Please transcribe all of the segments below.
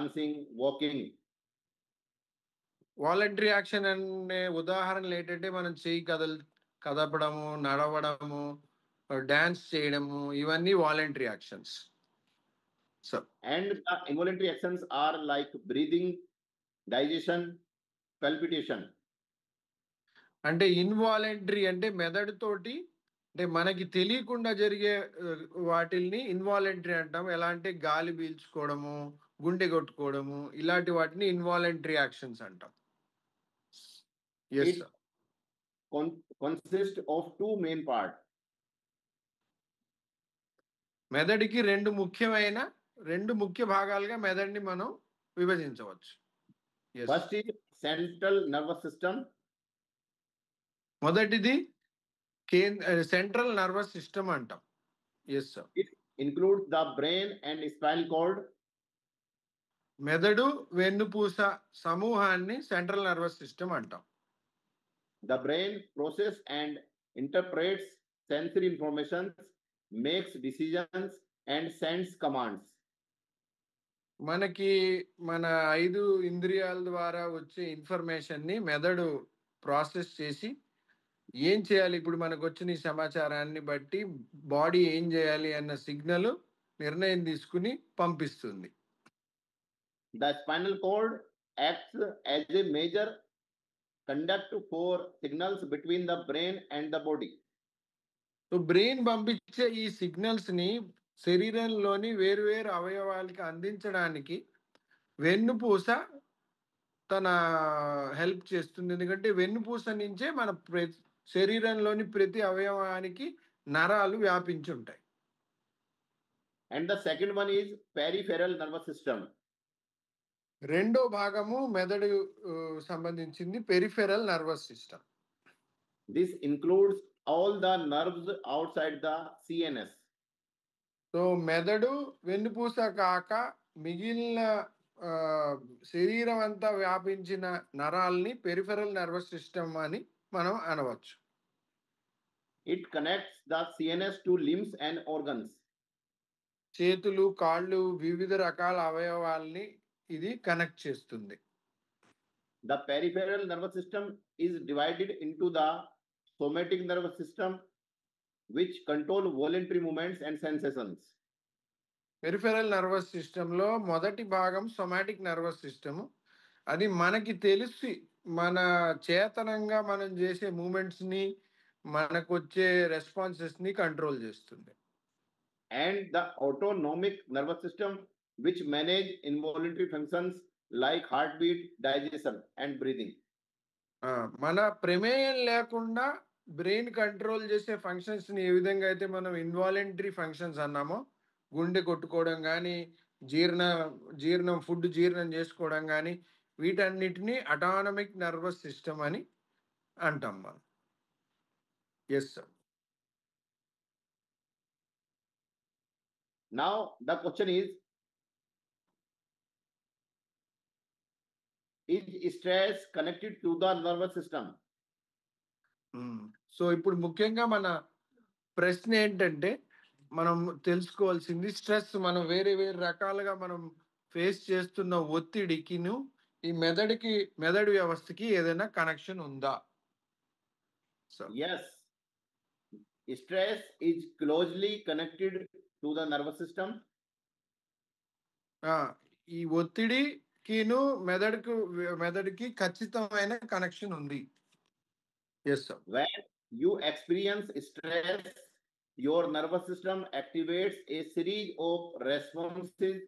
dancing, walking. Voluntary action అనే ఉదాహరణలు ఏంటంటే మనం చెయ్యి కదపడము, నడవడము, డాన్స్ చేయడము, ఇవన్నీ voluntary actions. So And the involuntary actions are like breathing, digestion, palpitation. అంటే ఇన్వాలంటరీ అంటే మెదడుతోటి, అంటే మనకి తెలియకుండా జరిగే వాటిల్ని ఇన్వాలంటరీ అంటాం. ఎలా అంటే గాలి పీల్చుకోవడము, గుండె కొట్టుకోవడము, ఇలాంటి వాటిని ఇన్వాలంటరీ యాక్షన్స్ అంటాం. It consists of two main parts. మెదడుకి రెండు ముఖ్య భాగాలుగా మెదడుని మనం విభజించవచ్చు. First is central nervous system. మొదటిది సెంట్రల్ నర్వస్ సిస్టమ్ అంటాం. Yes sir. It includes the brain and spinal cord. మెదడు వెన్నుపూస సమూహాన్ని సెంట్రల్ నర్వస్ సిస్టమ్ అంటాం. The brain processes and interprets sensory information, makes decisions and sends commands. మనకి మన 5 ఇంద్రియాల ద్వారా వచ్చే ఇన్ఫర్మేషన్ ని మెదడు ప్రాసెస్ చేసి ఏం చేయాలి, ఇప్పుడు మనకు వచ్చిన ఈ సమాచారాన్ని బట్టి బాడీ ఏం చేయాలి అన్న సిగ్నల్ నిర్ణయం తీసుకుని పంపిస్తుంది. The spinal cord acts as a major conduct for signals between the brain and the body. So brain పంపించే ఈ సిగ్నల్స్ ని శరీరంలోని వేరువేరు అవయవాలకి అందించడానికి వెన్నుపూస తన హెల్ప్ చేస్తుంది. ఎందుకంటే వెన్నుపూస నుంచే మన శరీరంలోని ప్రతి అవయవానికి నరాలు వ్యాపించి ఉంటాయి. And the second one is peripheral nervous system. రెండో భాగము మెదడు సంబంధించింది peripheral nervous system. This includes all the nerves outside the CNS. So మెదడు వెన్నుపూస కాక మిగిలిన శరీరం అంతా వ్యాపించిన నరాల్ని పెరిఫెరల్ నర్వస్ సిస్టమ్ అని మనం అనవచ్చు. It connects the CNS to limbs and organs. చేతులు, కాళ్ళు, వివిధ రకాల అవయవాల్ని ఇది కనెక్ట్ చేస్తుంది. The peripheral nervous system is divided into the somatic nervous system, which control voluntary movements and sensations. Peripheral nervous సిస్టంలో మొదటి భాగం సొమాటిక్ నర్వస్ సిస్టమ్. అది మనకి తెలిసి మన చేతనంగా మనం చేసే మూమెంట్స్ ని, మనకు వచ్చే రెస్పాన్సెస్ ని కంట్రోల్ చేస్తుంది. And the autonomic nervous system, which manage involuntary functions like heartbeat, digestion and breathing. మన ప్రమేయం లేకుండా బ్రెయిన్ కంట్రోల్ చేసే ఫంక్షన్స్ ని ఏ విధంగా అయితే మనం ఇన్వాలంటరీ ఫంక్షన్స్ అన్నామో, గుండె కొట్టుకోవడం కానీ, ఫుడ్ జీర్ణం చేసుకోవడం కానీ, వీటన్నిటిని అటానమిక్ నర్వస్ సిస్టమ్ అని అంటాం మనం. Yes sir. Now the question is stress connected to the nervous system? So ఇప్పుడు ముఖ్యంగా మన ప్రశ్న ఏంటంటే, మనం తెలుసుకోవాల్సింది స్ట్రెస్, మనం వేరే రకాలుగా మనం ఫేస్ చేస్తున్న ఒత్తిడికిను ఈ మెదడు వ్యవస్థకి ఏదైనా కనెక్షన్ ఉందా? So yes, stress is closely connected to the nervous system. ఈ ఒత్తిడికిను మెదడుకి ఖచ్చితమైన కనెక్షన్ ఉంది. Yes sir. When you experience stress, your nervous system activates a series of responses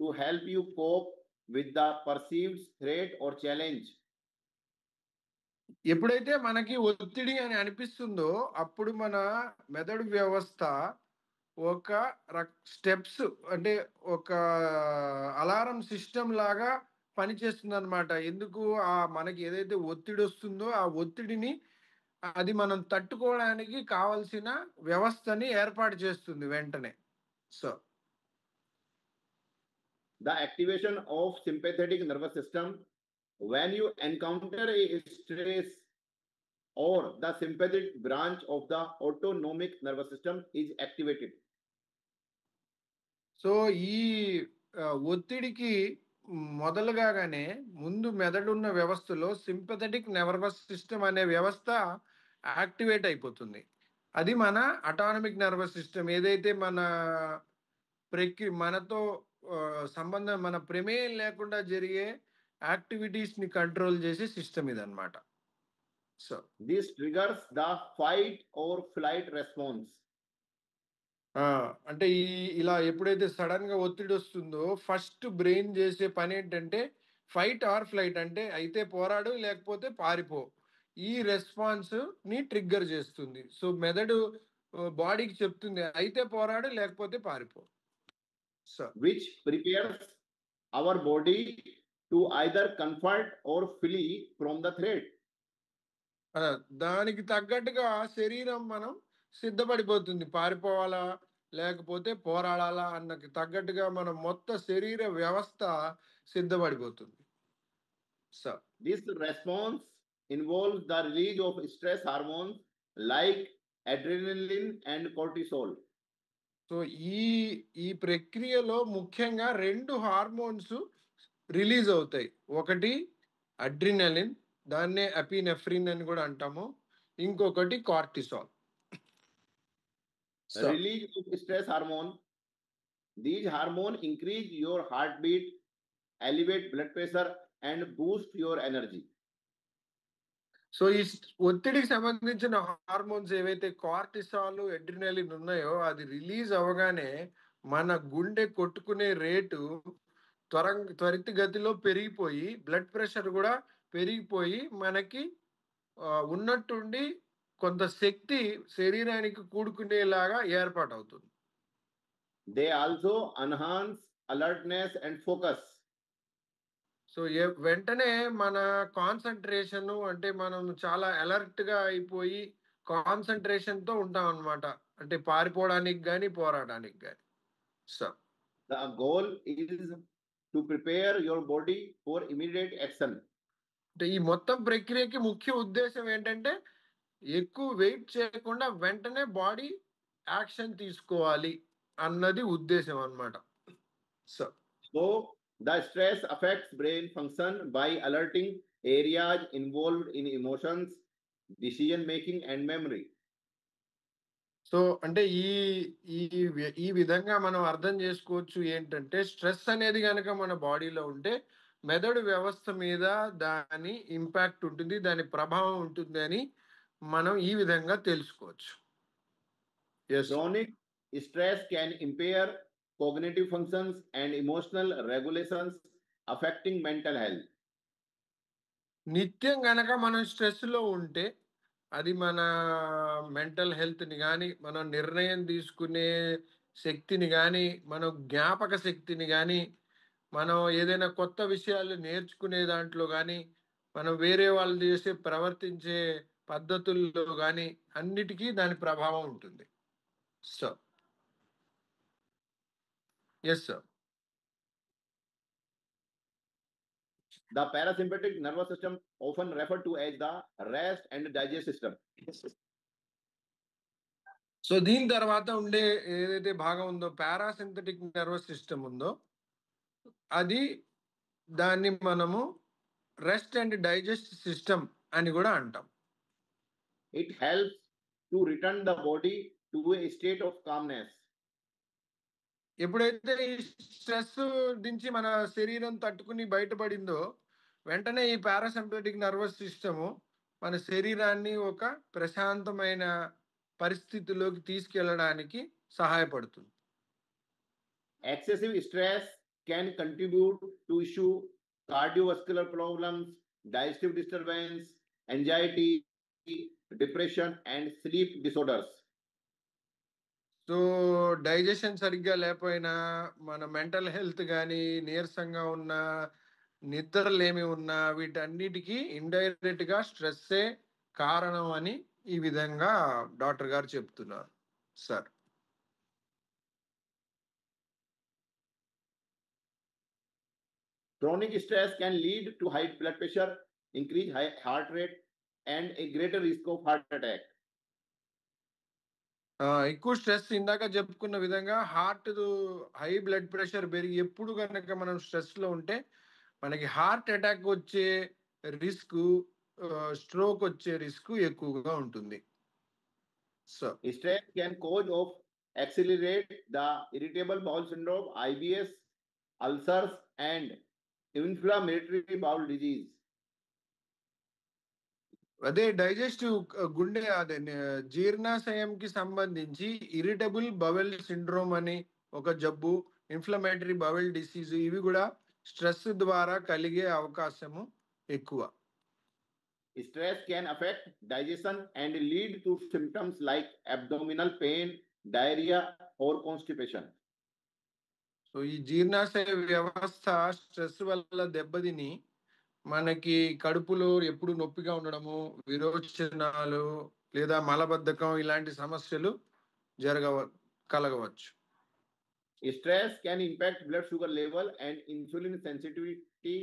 to help you cope with the perceived threat or challenge. ఎప్పుడైతే మనకి ఒత్తిడి అని అనిపిస్తుందో అప్పుడు మన మెదడు వ్యవస్థ ఒక స్టెప్స్, అంటే ఒక అలారం సిస్టమ్ లాగా పనిచేస్తుంది అనమాట. ఎందుకు మనకి ఏదైతే ఒత్తిడి వస్తుందో ఆ ఒత్తిడిని అది మనం తట్టుకోవడానికి కావలసిన వ్యవస్థని ఏర్పాటు చేస్తుంది వెంటనే. So The activation of sympathetic nervous system, when you encounter a stress, or the sympathetic branch of the autonomic nervous system is activated. So ఈ ఒత్తిడికి మొదలుగానే ముందు మెదడున్న వ్యవస్థలో సింపథెటిక్ నర్వస్ సిస్టమ్ అనే వ్యవస్థ యాక్టివేట్ అయిపోతుంది. అది మన అటానమిక్ నర్వస్ సిస్టమ్ ఏదైతే మనతో సంబంధం మన ప్రమేయం లేకుండా జరిగే యాక్టివిటీస్ని కంట్రోల్ చేసే సిస్టమ్ ఇదన్నమాట. So This triggers the fight or flight response. అంటే ఇలా ఎప్పుడైతే సడన్ గా ఒత్తిడి వస్తుందో ఫస్ట్ బ్రెయిన్ చేసే పని ఏంటంటే ఫైట్ ఆర్ ఫ్లైట్, అంటే అయితే పోరాడు లేకపోతే పారిపో. ఈ రెస్పాన్స్ ని ట్రిగ్గర్ చేస్తుంది. సో మెదడు బాడీకి చెప్తుంది అయితే పోరాడు లేకపోతే పారిపో. So which prepares our body to either confront or flee from the threat. దానికి తగ్గట్టుగా శరీరం మనం సిద్ధపడిపోతుంది, పారిపోవాలా లేకపోతే పోరాడాలా అన్నకి తగ్గట్టుగా మనం మొత్తం శరీర వ్యవస్థ సిద్ధపడిపోతుంది. So This response involves the release of stress hormones like adrenaline and cortisol. So ఈ ప్రక్రియలో ముఖ్యంగా 2 హార్మోన్స్ రిలీజ్ అవుతాయి. ఒకటి అడ్రినలిన్, దాన్నే అపినెఫ్రిన్ అని కూడా అంటాము. ఇంకొకటి cortisol. Release of stress hormone. These hormones increase your heartbeat, elevate blood pressure, and boost your energy. So ఈ ఒత్తిడికి సంబంధించిన హార్మోన్స్ ఏవైతే కార్టిసాల్, అడ్రినలిన్ ఉన్నాయో అది రిలీజ్ అవ్వగానే మన గుండె కొట్టుకునే రేటు త్వరితగతిలో పెరిగిపోయి బ్లడ్ ప్రెషర్ కూడా పెరిగిపోయి మనకి ఉన్నట్టుండి కొంత శక్తి శరీరానికి కూడుకునేలాగా ఏర్పాటు అవుతుంది. They also enhance alertness and focus. So వెంటనే మన కాన్సన్ట్రేషన్, అంటే మనం చాలా అలర్ట్ గా అయిపోయి కాన్సన్ట్రేషన్ తో ఉంటాం అన్నమాట, అంటే పారిపోవడానికి కానీ పోరాడడానికి కానీ. So The goal is to prepare your body for immediate action. అంటే ఈ మొత్తం ప్రక్రియకి ముఖ్య ఉద్దేశం ఏంటంటే ఎక్కువ వెయిట్ చేయకుండా వెంటనే బాడీ యాక్షన్ తీసుకోవాలి అన్నది ఉద్దేశం అన్నమాట. So the stress affects brain function by alerting areas involved in emotions, decision making, and memory. So అంటే ఈ విధంగా మనం అర్థం చేసుకోవచ్చు ఏంటంటే స్ట్రెస్ అనేది కనుక మన బాడీలో ఉంటే మెదడు వ్యవస్థ మీద దాని ఇంపాక్ట్ ఉంటుంది, దాని ప్రభావం ఉంటుంది అని మనం ఈ విధంగా తెలుసుకోవచ్చు. Chronic stress can impair cognitive functions and emotional regulations, affecting mental health. నిత్యం గనక మనం స్ట్రెస్ లో ఉంటే అది మన మెంటల్ హెల్త్ని కానీ, మనం నిర్ణయం తీసుకునే శక్తిని కానీ, మన జ్ఞాపక శక్తిని కానీ, మనం ఏదైనా కొత్త విషయాలు నేర్చుకునే దాంట్లో కానీ, మనం వేరే వాళ్ళు చేసే ప్రవర్తించే పద్ధతుల్లో కానీ అన్నిటికీ దాని ప్రభావం ఉంటుంది. So yes sir. The parasympathetic nervous system, often referred to as the rest and digest system. So దీని తర్వాత ఉండే ఏదైతే భాగం ఉందో పారాసింథటిక్ నర్వస్ సిస్టమ్ ఉందో అది దాన్ని మనము రెస్ట్ అండ్ డైజెస్ట్ సిస్టమ్ అని కూడా అంటాం. It helps to return the body to a state of calmness. ఎప్పుడైతే ఈ స్ట్రెస్ నుంచి మన శరీరం తట్టుకుని బయటపడిందో వెంటనే ఈ పారాసింపథెటిక్ నర్వస్ సిస్టము మన శరీరాన్ని ఒక ప్రశాంతమైన పరిస్థితిలోకి తీసుకెళ్ళడానికి సహాయపడుతుంది. Excessive stress can contribute to issue cardiovascular problems, digestive disturbance, anxiety, depression, and sleep disorders. So digestion సరిగ్గా లేకపోయినా మన మెంటల్ హెల్త్ కానీ, నీరసంగా ఉన్న, నిద్రలేమి ఉన్నా వీటన్నిటికీ ఇండైరెక్ట్ గా స్ట్రెస్సే కారణం అని ఈ విధంగా డాక్టర్ గారు చెప్తున్నారు sir. Chronic stress can lead to high blood pressure, increased heart rate, and a greater risk of heart attack. ఎక్కువ స్ట్రెస్ ఇందాక చెప్పుకున్న విధంగా హార్ట్ హై బ్లడ్ ప్రెషర్ పెరిగి ఎప్పుడు కనుక మనం స్ట్రెస్లో ఉంటే మనకి హార్ట్ అటాక్ వచ్చే రిస్క్, స్ట్రోక్ వచ్చే రిస్క్ ఎక్కువగా ఉంటుంది. So Stress can cause of accelerate the irritable bowel syndrome, IBS, ulcers, and inflammatory bowel disease. అదే డైజెస్టివ్ గుండె అదే జీర్ణాశయంకి సంబంధించి ఇరిటబుల్ బవెల్ సిండ్రోమ్ అని ఒక జబ్బు, ఇన్ఫ్లమేటరీ బవెల్ డిసీజ్, ఇవి కూడా స్ట్రెస్ ద్వారా కలిగే అవకాశము ఎక్కువ. Stress can affect digestion and lead to symptoms like abdominal pain, diarrhea, or constipation. So ఈ జీర్ణాశయ వ్యవస్థ స్ట్రెస్ వల్ల దెబ్బతిని మనకి కడుపులో ఎప్పుడు నొప్పిగా ఉండడము, విరోచనాలు లేదా మలబద్ధకం ఇలాంటి సమస్యలు కలగవచ్చు. Stress can impact blood sugar level and insulin sensitivity,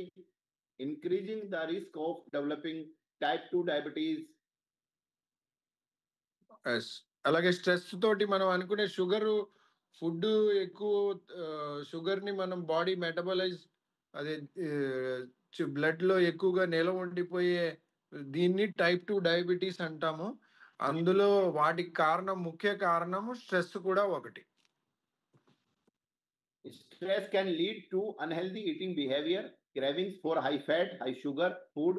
increasing the risk of developing type 2 diabetes. అలాగే స్ట్రెస్ తోటి మనం అనుకునే ఫుడ్ ఎక్కువ షుగర్ని మనం బాడీ మెటబలైజ్ అదే బ్లడ్లో ఎక్కువగా నిలవ ఉండిపోయే దీన్ని టైప్ 2 డయాబెటీస్ అంటాము. అందులో వాటికి ముఖ్య కారణము స్ట్రెస్ కూడా ఒకటి. Stress can lead to unhealthy eating behavior, cravings for high fat, high sugar food,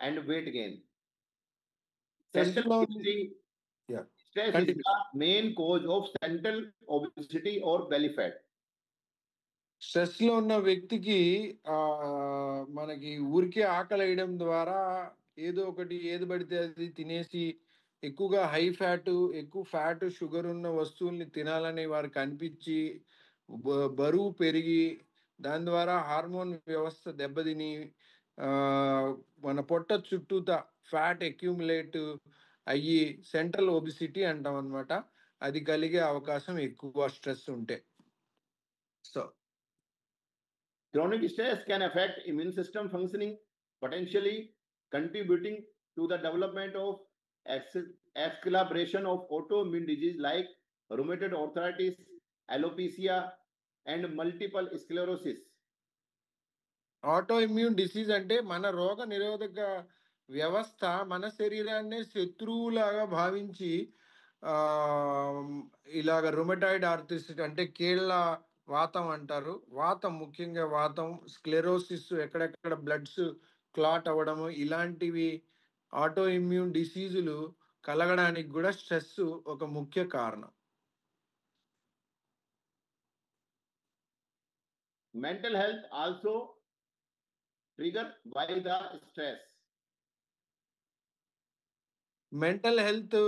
and weight gain. Stress is the main cause of central obesity or belly fat. Stress లో ఉన్న వ్యక్తికి మనకి ఊరికే ఆకలి వేయడం ద్వారా ఏదో ఒకటి ఏది పడితే అది తినేసి ఎక్కువగా ఎక్కువ ఫ్యాట్ షుగర్ ఉన్న వస్తువుల్ని తినాలని వారికి అనిపించి బరువు పెరిగి దాని ద్వారా హార్మోన్ వ్యవస్థ దెబ్బతిని మన పొట్ట చుట్టూత ఫ్యాట్ అక్యూములేట్ అయ్యి సెంట్రల్ ఒబిసిటీ అంటాం అన్నమాట. అది కలిగే అవకాశం ఎక్కువ స్ట్రెస్ ఉంటే. So chronic stress can affect immune system functioning, potentially contributing to the development of exacerbation of autoimmune disease like rheumatoid arthritis, alopecia, and multiple sclerosis. Autoimmune disease అంటే మన రోగ నిరోధక వ్యవస్థ మన శరీరాన్ని శత్రువులాగా భావించి ఇలాగ రుమటాయిడ్ ఆర్థరైటిస్ అంటే కీళ్ళ వాతం అంటారు. వాతం ముఖ్యంగా వాతం, స్క్లెరోసిస్, ఎక్కడెక్కడ బ్లడ్స్ క్లాట్ అవ్వడము, ఇలాంటివి ఆటోఇమ్యూన్ డిసీజులు కలగడానికి కూడా స్ట్రెస్ ఒక ముఖ్య కారణం. Mental health also triggered by the stress. Mental health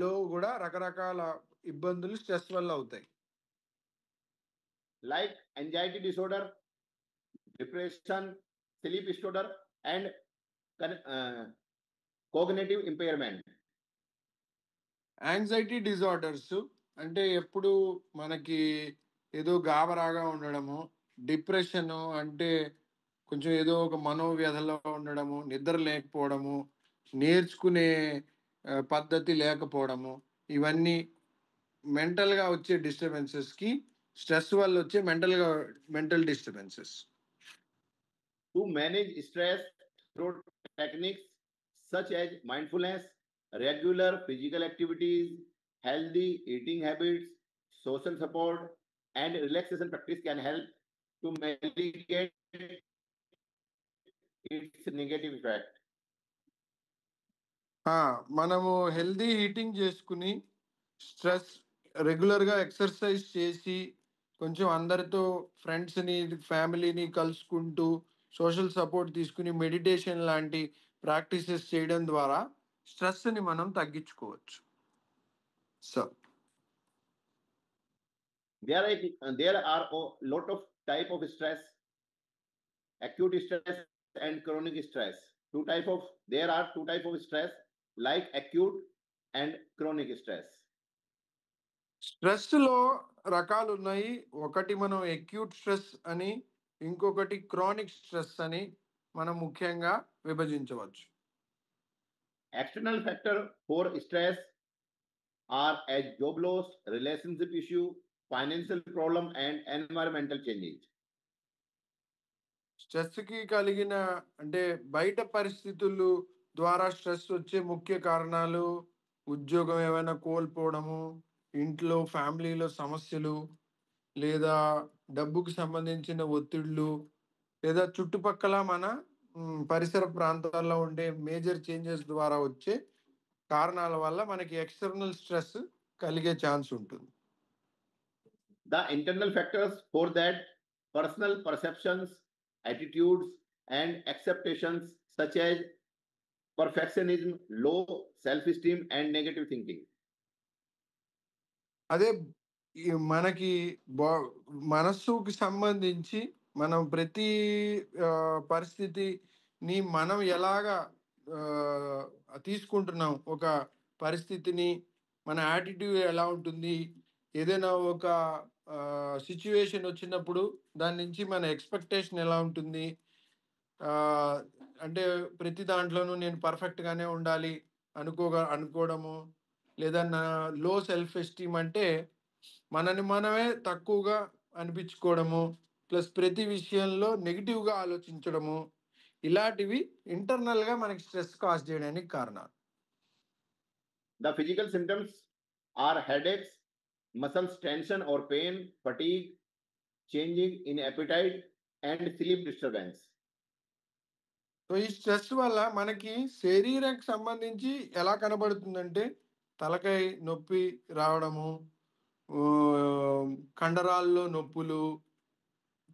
లో కూడా రకరకాల ఇబ్బందులు స్ట్రెస్ వల్ల అవుతాయి. Like anxiety disorder, depression, sleep disorder, and cognitive impairment. Anxiety disorders అంటే ఎప్పుడు మనకి ఏదో గాబరాగా ఉండడము, డిప్రెషన్ అంటే కొంచెం ఏదో ఒక మనోవ్యధలో ఉండడము, నిద్ర లేకపోవడము, నేర్చుకునే పద్ధతి లేకపోవడము, ఇవన్నీ మెంటల్గా వచ్చే డిస్టర్బెన్సెస్కి స్ట్రెస్ వల్ల వచ్చే mental disturbances. To manage stress through techniques such as mindfulness, regular physical activities, healthy eating habits, social support, and relaxation practice can help to mitigate its negative effect. మనము హెల్దీ ఈటింగ్ చేసుకుని stress రెగ్యులర్గా exercise చేసి కొంచెం అందరితో ఫ్రెండ్స్ని ఫ్యామిలీని కలుసుకుంటూ social support తీసుకుని meditation లాంటి ప్రాక్టీసెస్ చేయడం ద్వారా స్ట్రెస్ని మనం తగ్గించుకోవచ్చు. So there are a lot of type of stress, acute stress and chronic stress. There are two type of stress like acute and chronic stress. Stress లో రకాలు ఉన్నాయి. ఒకటి మనం అక్యూట్ స్ట్రెస్ అని, ఇంకొకటి క్రానిక్ స్ట్రెస్ అని మనం ముఖ్యంగా విభజించవచ్చు. External factor for stress are as job loss, relationship issue, financial problem, and environmental changes. స్ట్రెస్‌కి కలిగిన అంటే బయట పరిస్థితులు ద్వారా స్ట్రెస్ వచ్చే ముఖ్య కారణాలు ఉద్యోగం ఏమైనా కోల్పోవడము, ఇంట్లో ఫ్యామిలీలో సమస్యలు, లేదా డబ్బుకు సంబంధించిన ఒత్తిడులు, లేదా చుట్టుపక్కల మన పరిసర ప్రాంతాల్లో ఉండే మేజర్ చేంజెస్ ద్వారా వచ్చే కారణాల వల్ల మనకి ఎక్స్‌టర్నల్ స్ట్రెస్ కలిగే ఛాన్స్ ఉంటుంది. The internal factors for that personal perceptions, attitudes, and acceptations such as perfectionism, low self-esteem, and negative thinking. అదే ఈ మనకి బా మనస్సుకి సంబంధించి మనం ప్రతి పరిస్థితిని మనం ఎలాగా తీసుకుంటున్నాం, ఒక పరిస్థితిని మన యాటిట్యూడ్ ఎలా ఉంటుంది, ఏదైనా ఒక సిచ్యువేషన్ వచ్చినప్పుడు దాని నుంచి మన ఎక్స్పెక్టేషన్ ఎలా ఉంటుంది, అంటే ప్రతి దాంట్లోనూ నేను పర్ఫెక్ట్‌గానే ఉండాలి అనుకోవడము, లేదా లో సెల్ఫ్ ఎస్టీమ్ అంటే మనని మనమే తక్కువగా అనిపించుకోవడము, ప్లస్ ప్రతి విషయంలో నెగెటివ్‌గా ఆలోచించడము, ఇలాంటివి ఇంటర్నల్‌గా మనకి స్ట్రెస్ కాజ్ చేయడానికి కారణాలు. The physical symptoms are headaches, muscles tension or pain, fatigue, changing in appetite, and sleep disturbance. So ఈ స్ట్రెస్ వల్ల మనకి శరీరానికి సంబంధించి ఎలా కనబడుతుందంటే తలకాయ నొప్పి రావడము, కండరాల్లో నొప్పులు,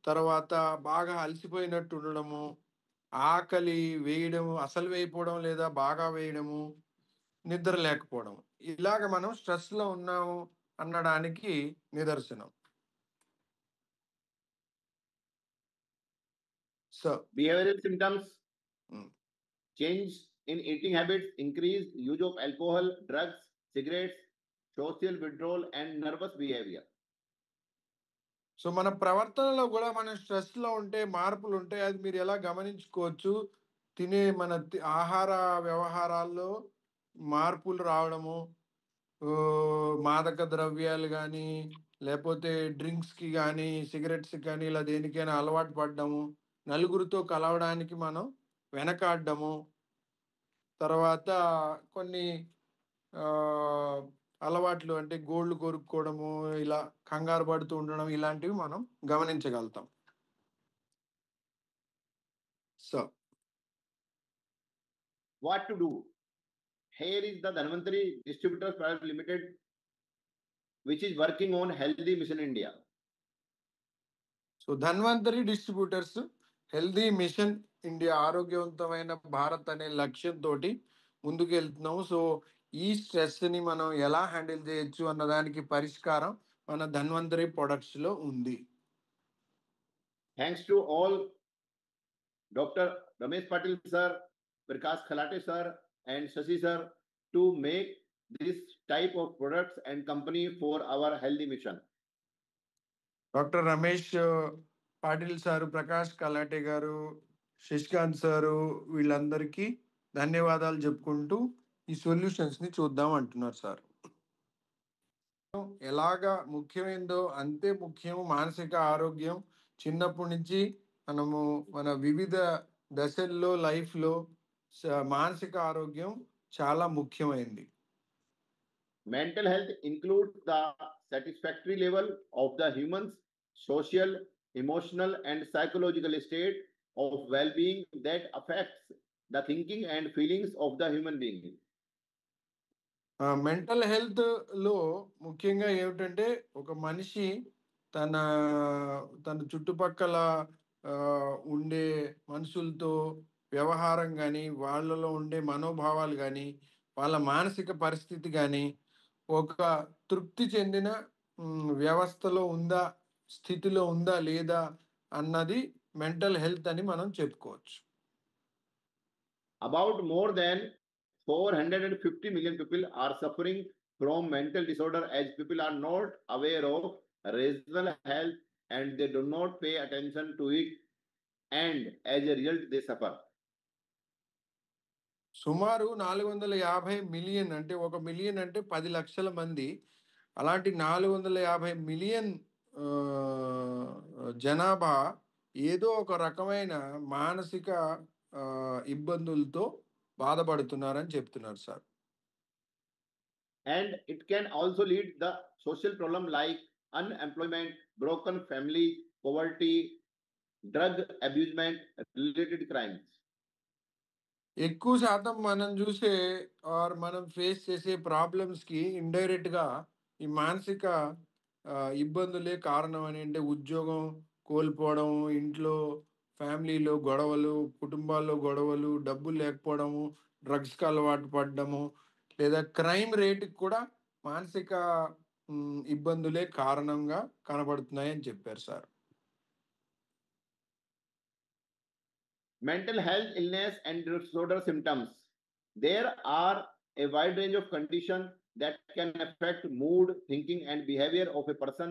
తర్వాత బాగా అలసిపోయినట్టు ఉండడము, ఆకలి వేయడము, అసలు వేయకపోవడం లేదా బాగా వేయడము, నిద్ర లేకపోవడం. ఇలాగ మనం స్ట్రెస్‌లో ఉన్నాము అనడానికి నిదర్శనం. సో Behavioral symptoms హ్మ్. change in eating habits, increased use of alcohol, drugs, cigarettes, social withdrawal, and nervous behavior. So మన ప్రవర్తనలో కూడా మనం స్ట్రెస్‌లో ఉంటే మార్పులుంటాయి. అది మీరు ఎలా గమనించుకోవచ్చు. తినే మన ఆహార వ్యవహారాల్లో మార్పులు రావడము, మాదక ద్రవ్యాలు గానీ, లేపోతే డ్రింక్స్‌కి గానీ, సిగరెట్స్‌కి గానీ ఇలా దేనికైనా అలవాటు పడ్డము, నలుగురితో కలవడానికి మనం వెనకాడడము, తర్వాత కొన్ని ఆహ్, అలవాట్లు అంటే గోల్డ్ కొరుక్కోవడము, ఇలా కంగారు పడుతూ ఉండడం ఇలాంటివి మనం గమనించగలుగుతాం. So What to do? Here is the Dhanvantari Distributors Private Limited, which is working on Healthy Mission India. So Dhanvantari distributors healthy machine India, ఆరోగ్యవంతమైన భారత్ అనే లక్ష్యంతోటి ముందుకెళ్తున్నాము. సో ఈ స్ట్రెస్‌ని మనం ఎలా హ్యాండిల్ చేయొచ్చు అన్నదానికి పరిష్కారం మన ధన్వంతరి ప్రొడక్ట్స్‌లో ఉంది. Thanks to all Dr. Ramesh Patil sir, Prakash Khalate sir, and Shashi sir to make this type of products and company for our healthy mission. Doctor Ramesh Patil sir, Prakash Kalate గారు, శశికాంత్ సారు వీళ్ళందరికీ ధన్యవాదాలు చెప్పుకుంటూ ఈ సొల్యూషన్స్‌ని చూద్దాం అంటున్నారు సార్. ఎలాగా ముఖ్యమైందో అంతే ముఖ్యం మానసిక ఆరోగ్యం. చిన్నప్పటి నుంచి మనము మన వివిధ దశల్లో లైఫ్‌లో మానసిక ఆరోగ్యం చాలా ముఖ్యమైంది. Mental health includes the satisfactory level of the human's social, emotional, and psychological state of well-being that affects the thinking and feelings of the human being. Mental హెల్త్‌లో ముఖ్యంగా ఏమిటంటే ఒక మనిషి తన తన చుట్టుపక్కల ఉండే మనుషులతో వ్యవహారం గానీ, వాళ్ళలో ఉండే మనోభావాలు గానీ, వాళ్ళ మానసిక పరిస్థితి గానీ, ఒక తృప్తి చెందిన వ్యవస్థలో ఉందా, స్థితిలో ఉందా లేదా అన్నది మెంటల్ హెల్త్ అని మనం చెప్పుకోవచ్చు. About more than 450 million people are suffering from mental disorder as people are not aware of regional health and they do not pay attention to it, and as a result they suffer. సుమారు 450 million అంటే 1 million అంటే 10 లక్షల మంది. అలాంటి 450 million జనాభా ఏదో ఒక రకమైన మానసిక ఇబ్బందులతో బాధపడుతున్నారని చెప్తున్నారు sir. And it can also lead the social problem like unemployment, broken families, poverty, drug abusement, related crimes. ఎక్కువ శాతం మనం చూసే మనం ఫేస్ చేసే ప్రాబ్లమ్స్‌కి ఇండైరెక్ట్‌గా ఈ మానసిక ఇబ్బందులే కారణం అని, అంటే ఉద్యోగం కోల్పోవడం, ఇంట్లో ఫ్యామిలీలో గొడవలు, కుటుంబాల్లో గొడవలు, డబ్బులు లేకపోవడము, డ్రగ్స్‌కి అలవాటు పడడము, లేదా క్రైమ్ రేట్‌కి కూడా మానసిక ఇబ్బందులే కారణంగా కనబడుతున్నాయని చెప్పారు sir. Mental health illness and disorder symptoms. There are a wide range of conditions that can affect mood, thinking, and behavior of a person.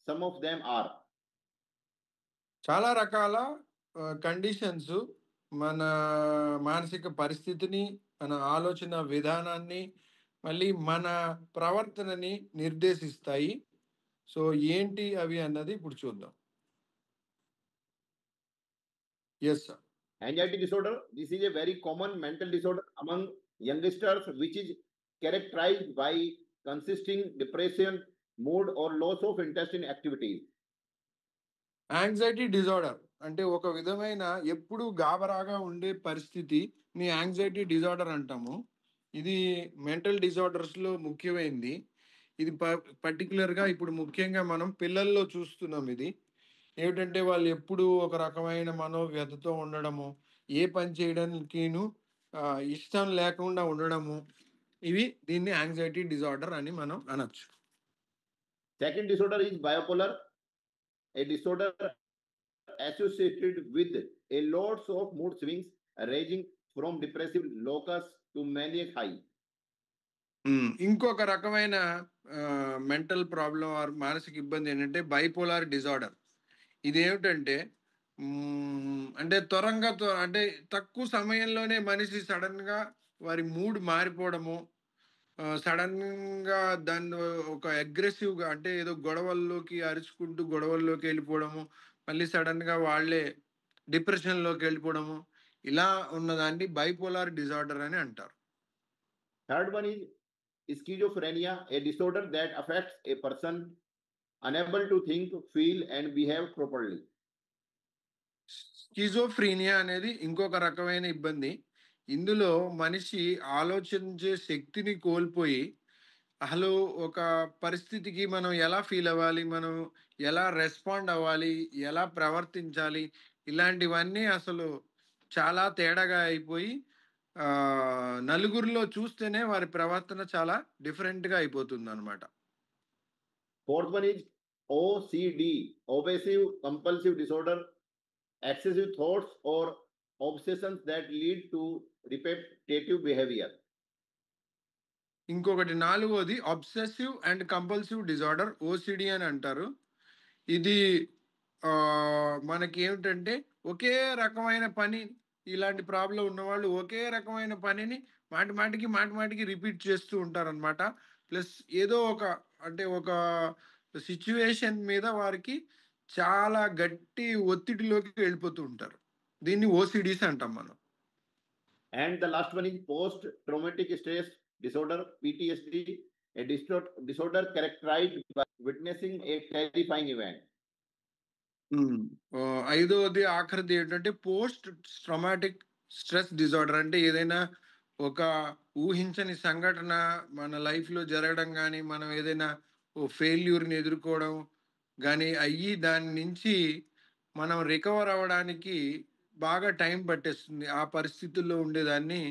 Some of them are చాలా రకాల కండిషన్స్ మన మానసిక పరిస్థితిని, మన ఆలోచన విధానాన్ని, మళ్ళీ మన ప్రవర్తనని నిర్దేశిస్తాయి. సో ఏంటి అవి అన్నది ఇప్పుడు చూద్దాం. Yes sir. anxiety disorder. This is a very common mental disorder among youngsters, which is characterized by consisting depression, mood, or loss of interest in activities. Anxiety disorder అంటే ఒక విధమైన ఎప్పుడు గాబరాగా ఉండే పరిస్థితిని యాంగ్జైటీ డిజార్డర్ అంటాము. ఇది మెంటల్ డిజార్డర్స్‌లో ముఖ్యమైనది. ఇది పర్టిక్యులర్‌గా ఇప్పుడు ముఖ్యంగా మనం పిల్లల్లో చూస్తున్నాం ఇది. ఏమిటంటే వాళ్ళు ఎప్పుడూ ఒక రకమైన మనోవ్యథతో ఉండడము, ఏ పని చేయడానికిను ఇష్టం లేకుండా ఉండడము, దీన్ని యాంగ్జైటీ డిజార్డర్ అని మనం అనొచ్చు. Second disorder is bipolar, a disorder associated with a lots of mood swings ranging from depressive locus to maniac high. ఇంకొక రకమైన మెంటల్ ప్రాబ్లమ్ ఆర్ మానసిక ఇబ్బంది ఏంటంటే బైపోలార్ డిజార్డర్. ఇదేమిటంటే అంటే అంటే తక్కువ సమయంలోనే మనిషి సడన్‌గా వారి మూడ్ మారిపోవడము, సడన్‌గా దాన్ని ఒక అగ్రెసివ్‌గా అంటే ఏదో గొడవల్లోకి అరుచుకుంటూ గొడవల్లోకి వెళ్ళిపోవడము, మళ్ళీ సడన్‌గా వాళ్ళే డిప్రెషన్‌లోకి వెళ్ళిపోవడము, ఇలా ఉన్నదాన్ని బైపోలార్ డిజార్డర్ అని అంటారు. Third one is schizophrenia, a disorder that affects a person unable to think, feel, and behave properly. Schizophrenia అనేది ఇంకొక రకమైన ఇబ్బంది. ఇందులో మనిషి ఆలోచించే శక్తిని కోల్పోయి, అసలు ఒక పరిస్థితికి మనం ఎలా ఫీల్ అవ్వాలి, మనం ఎలా రెస్పాండ్ అవ్వాలి, ఎలా ప్రవర్తించాలి, ఇలాంటివన్నీ అసలు చాలా తేడాగా అయిపోయి నలుగురిలో చూస్తేనే వారి ప్రవర్తన చాలా డిఫరెంట్‌గా అయిపోతుందనమాట. Fourth one is OCD, obsessive compulsive disorder, excessive thoughts or obsessions that lead to repetitive behavior. ఇంకొకటి నాలుగోది obsessive and compulsive disorder, OCD అని అంటారు. ఇది మనకి ఏమిటంటే ఒకే రకమైన పని, ఇలాంటి ప్రాబ్లం ఉన్నవాళ్ళు ఒకే రకమైన పనిని మాటిమాటికి రిపీట్ చేస్తూ ఉంటారనమాట. ప్లస్ ఏదో ఒక సిచ్యువేషన్ మీద వారికి చాలా గట్టి ఒత్తిడిలోకి వెళ్ళిపోతూ ఉంటారు. దీన్ని ఓసిడీస్ అంటాం మనం. And the last one is post traumatic stress disorder, PTSD, a disorder characterized by witnessing a terrifying event. ఐదవది ఆఖరిది ఏంటంటే పోస్ట్ ట్రామాటిక్ స్ట్రెస్ డిజార్డర్. అంటే ఏదైనా ఒక ఊహించని సంఘటన మన లైఫ్‌లో జరగడం గానీ, మనం ఏదైనా ఫెయిల్యూర్‌ని ఎదుర్కోవడం గానీ అయ్యి దాని నుంచి మనం రికవర్ అవ్వడానికి బాగా టైం పట్టేస్తుంది. ఆ పరిస్థితుల్లో ఉండేదాన్ని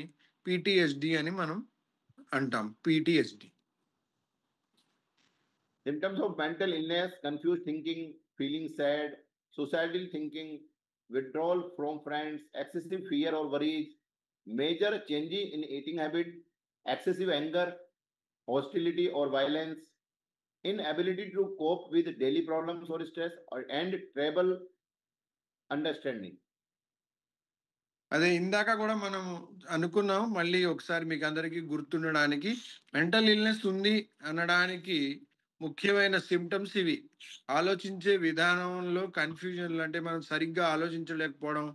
పీటీఎస్‌డి అని మనం అంటాం. PTSD. Symptoms of mental illness: confused thinking, feeling sad, suicidal thinking, withdrawal from friends, excessive fear or worries, major change in eating habit, excessive anger, hostility or violence, inability to cope with daily problems or stress, and trouble understanding. అదే ఇందాక కూడా మనం అనుకున్నాం. మళ్ళీ ఒకసారి మీకు అందరికీ గుర్తుండడానికి, mental illness ఉంది అనడానికి ముఖ్యమైన సింప్టమ్స్ ఇవి. ఆలోచించే విధానంలో కన్‌ఫ్యూజన్‌లు, అంటే మనం సరిగ్గా ఆలోచించలేకపోవడం,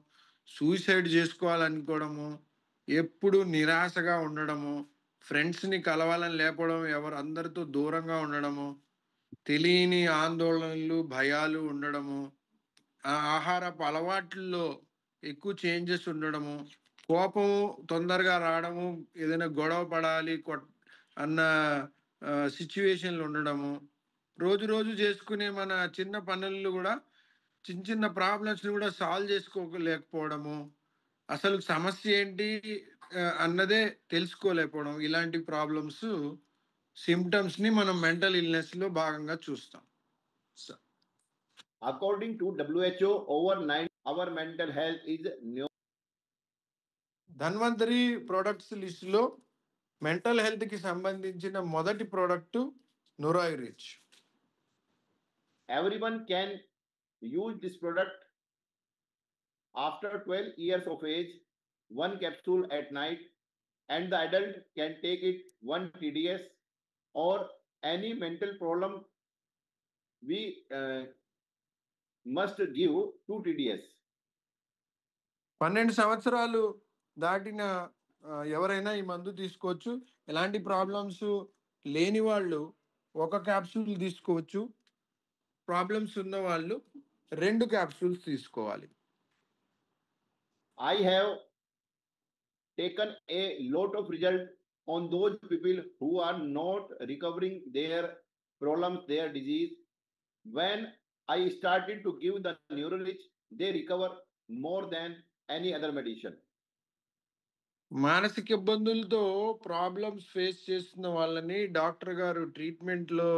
సూసైడ్ చేసుకోవాలనుకోవడము, ఎప్పుడు నిరాశగా ఉండడము, ఫ్రెండ్స్‌ని కలవాలని లేకపోవడం, అందరితో దూరంగా ఉండడము, తెలియని ఆందోళనలు, భయాలు ఉండడము, ఆహారపు అలవాట్లలో ఎక్కువ చేంజెస్ ఉండడము, కోపం తొందరగా రావడము, ఏదైనా గొడవ పడాలి అన్న సిచ్యువేషన్లు ఉండడము, రోజు రోజు చేసుకునే మన చిన్న పనులు కూడా, చిన్న చిన్న ప్రాబ్లమ్స్ని కూడా సాల్వ్ చేసుకోలేకపోవడము, అసలు సమస్య ఏంటి అన్నదే తెలుసుకోలేకపోవడం, ఇలాంటి ప్రాబ్లమ్స్ సిమ్టమ్స్ని మనం మెంటల్ ఇల్నెస్లో భాగంగా చూస్తాం. According to WHO, over 9 our mental health is Dhanvantari products లిస్టులో మెంటల్ హెల్త్ కి సంబంధించిన మొదటి product Neuro Rich. everyone can use this product after 12 years of age, one capsule at night, and the adult can take it 1 TDS, or any mental problem we must give 2 TDS. 12 సంవత్సరాలు దాటిన ఎవరైనా ఈ మందు తీసుకోవచ్చు. ఎలాంటి problems లేని వాళ్ళు ఒక క్యాప్సూల్ తీసుకోవచ్చు. ప్రాబ్లమ్స్ ఉన్న వాళ్ళు 2 క్యాప్సూల్స్ తీసుకోవాలి. I have taken a lot of result on those people who are not recovering their problems, their disease. When I started to give the Neurorich, they recover more than any other medicine. మానసిక ఇబ్బందులతో problems face చేస్తున్న వాళ్ళని doctor గారు ట్రీట్మెంట్లో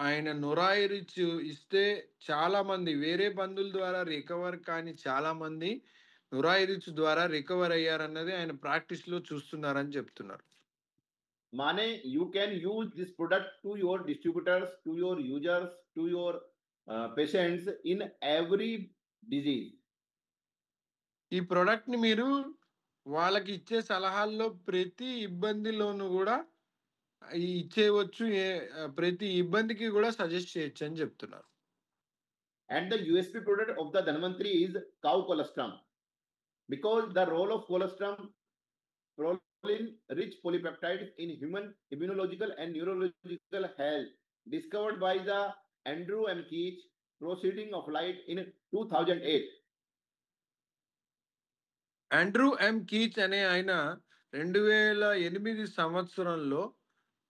ఆయన నురాయ్ rich ఇస్తే చాలా మంది వేరే మందుల ద్వారా రికవర్ కాని చాలా మంది నురాయ్ రిచ్ ద్వారా రికవర్ అయ్యారన్నది ఆయన ప్రాక్టీస్లో చూస్తున్నారని చెప్తున్నారు. Mane, you can use this product to your distributors, to your users, to your patients in every disease. ఈ ప్రోడక్ట్ ని మీరు వాళ్ళకి ఇచ్చే సలహాల్లో ప్రతి ఇబ్బందిలోనూ కూడా ఇచ్చేయవచ్చు. ప్రతి ఇబ్బందికి కూడా సజెస్ట్ చేయొచ్చు అని చెప్తున్నారు. And the USP product of the Dhanvantri is cow colostrum, because the role of colostrum, proline-rich polypeptides in human immunological and neurological health, discovered by the Andrew M. Keech, Proceeding of Light in 2008. Andrew ఎం కీచ్ అనే ఆయన 2008 సంవత్సరంలో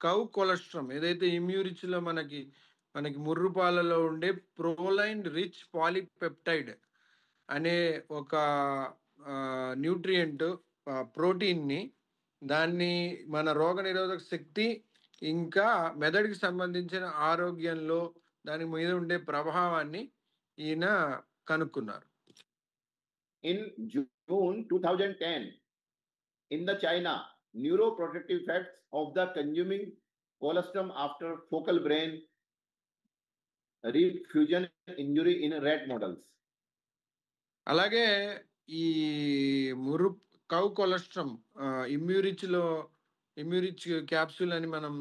cow కొలెస్ట్రామ్, ఏదైతే ఇమ్యూరిచ్లో మనకి ముర్రుపాలలో ఉండే proline rich polypeptide అనే ఒక nutrient ప్రోటీన్ని, దాన్ని మన రోగనిరోధక శక్తి ఇంకా మెదడుకి సంబంధించిన ఆరోగ్యంలో దాని మీద ఉండే ప్రభావాన్ని ఈయన కనుక్కున్నారు. In June 2010, in the China, neuroprotective effects of the consuming colostrum after focal brain refusion injury in rat models. అలాగే ఈ కౌ కొలెస్ట్రామ్ ఇమ్యూరిచ్ క్యాప్సూల్ అని మనం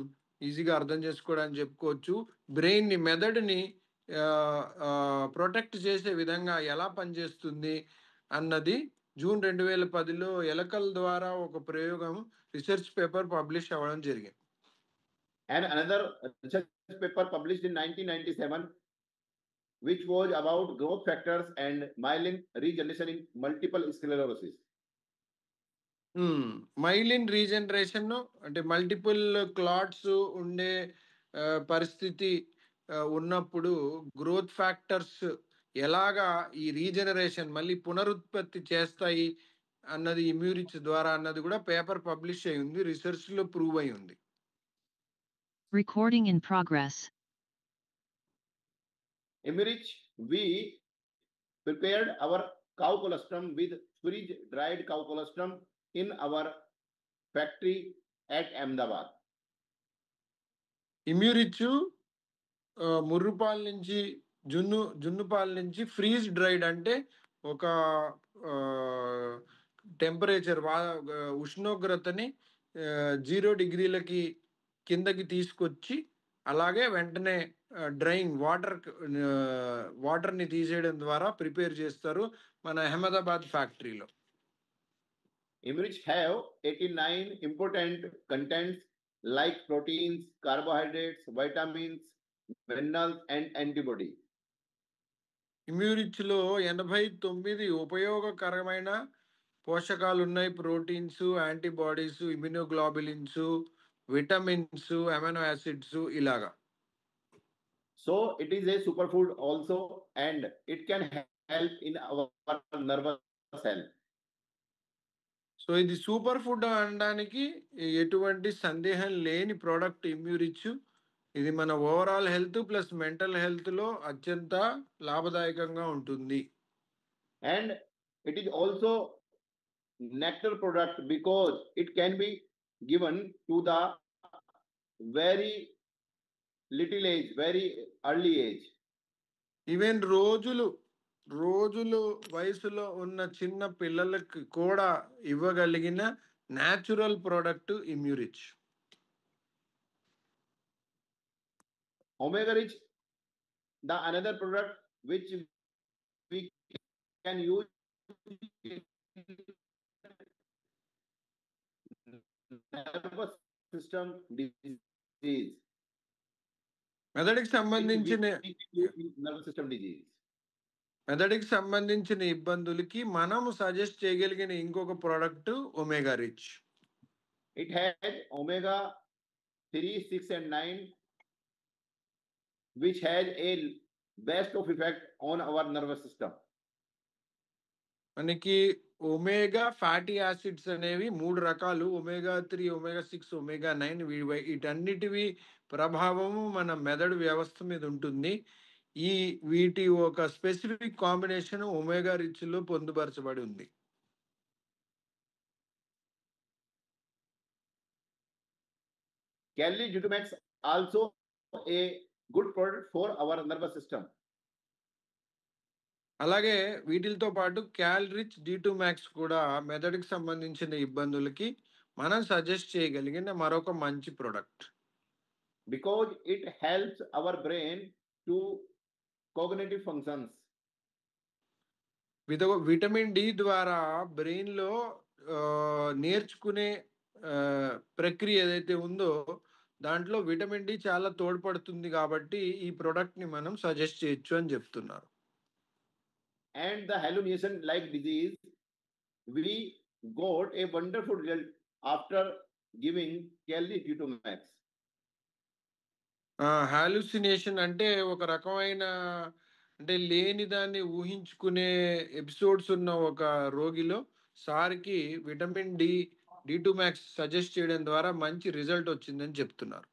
ఈజీగా అర్థం చేసుకోవడానికి చెప్పుకోవచ్చు. బ్రెయిన్ని, మెదడుని ప్రొటెక్ట్ చేసే విధంగా ఎలా పనిచేస్తుంది అన్నది జూన్ 2010లో ఎలకల ద్వారా ఒక ప్రయోగం రీసెర్చ్ పేపర్ పబ్లిష్ అవ్వడం జరిగింది. And another research paper published in 1997, which was about growth factors and myelin regeneration in multiple sclerosis. Myelin regeneration అంటే మల్టిపుల్ క్లాట్స్ ఉండే పరిస్థితి ఉన్నప్పుడు గ్రోత్ ఫ్యాక్టర్స్ ఎలాగా ఈ రీజనరేషన్ మళ్ళీ పునరుత్పత్తి చేస్తాయి అన్నది ఇమ్యూరిచ్ ద్వారా అన్నది కూడా పేపర్ పబ్లిష్ అయి ఉంది, రీసెర్చ్ లో ప్రూవ్ అయి ఉంది. Recording in progress. Immurich, we prepared our cow colostrum with freeze dried cow colostrum in our factory at Ahmedabad. ఇమ్యూరిచ్ ముర్రుపాల నుంచి జున్నుపాల నుంచి ఫ్రీజ్ డ్రైడ్ అంటే ఒక టెంపరేచర్ ఉష్ణోగ్రతని 0 డిగ్రీలకి కిందకి తీసుకొచ్చి అలాగే వెంటనే డ్రైయింగ్ వాటర్ని తీసేయడం ద్వారా ప్రిపేర్ చేస్తారు మన అహ్మదాబాద్ ఫ్యాక్టరీలో. Imrich have 89 important contents like proteins, carbohydrates, vitamins, minerals, and antibody. ఇమ్యూరిచ్లో 89 ఉపయోగకరమైన పోషకాలు ఉన్నాయి. Proteins, antibodies, immunoglobulins, vitamins, amino acids ఇలాగా. So it is a superfood also, and it can help in our nervous health. So ఇది super food అనడానికి ఎటువంటి సందేహం లేని product ఇమ్యూరిచ్. ఇది మన ఓవరాల్ హెల్త్ ప్లస్ మెంటల్ హెల్త్లో అత్యంత లాభదాయకంగా ఉంటుంది. And it is also nectar product because it can be given to the very little age, very early age. Even రోజులు వయసులో ఉన్న చిన్న పిల్లలకి కూడా ఇవ్వగలిగిన natural product Immurich. Omega rich, the another product which we can use nervous system disease. మెదడుకి సంబంధించిన Nervous system disease. మెదడుకి సంబంధించిన ఇబ్బందులకి మనం సజెస్ట్ చేయగలిగిన ఇంకొక product omega rich. It has omega 3, 6, and 9, which has a best of effect on our nervous system. మనకి omega fatty acids అనేవి 3 రకాలు, ఒమేగా 3, ఒమేగా 6, ఒమేగా 9. వీటన్నిటివి ప్రభావము మన మెదడు వ్యవస్థ మీద ఉంటుంది. వీటి ఒక స్పెసిఫిక్ కాంబినేషన్ ఒమేగా రిచ్ లో పొందుపరచబడి ఉంది. Calorie Glutamax also a good product for our nervous system. అలాగే వీటితో పాటు క్యాలరిచ్ D2 మ్యాక్స్ కూడా మెదడుకి సంబంధించిన ఇబ్బందులకి మనం సజెస్ట్ చేయగలిగిన మరొక మంచి product. Because it helps our brain to cognitive functions. Vitamin D ద్వారా బ్రెయిన్ లో నేర్చుకునే ప్రక్రియ ఏదైతే ఉందో దాంట్లో విటమిన్ డి చాలా తోడ్పడుతుంది కాబట్టి ఈ ప్రోడక్ట్ ని మనం సజెస్ట్ చేయొచ్చు అని చెప్తున్నారు. And the hallucination like disease, we got a wonderful result after giving Calorie Glutamax. Hallucination అంటే ఒక రకమైన అంటే లేని దాన్ని ఊహించుకునే ఎపిసోడ్స్ ఉన్న ఒక రోగిలో సార్కి విటమిన్ D2 మ్యాక్స్ సజెస్ట్ చేయడం ద్వారా మంచి రిజల్ట్ వచ్చిందని చెప్తున్నారు.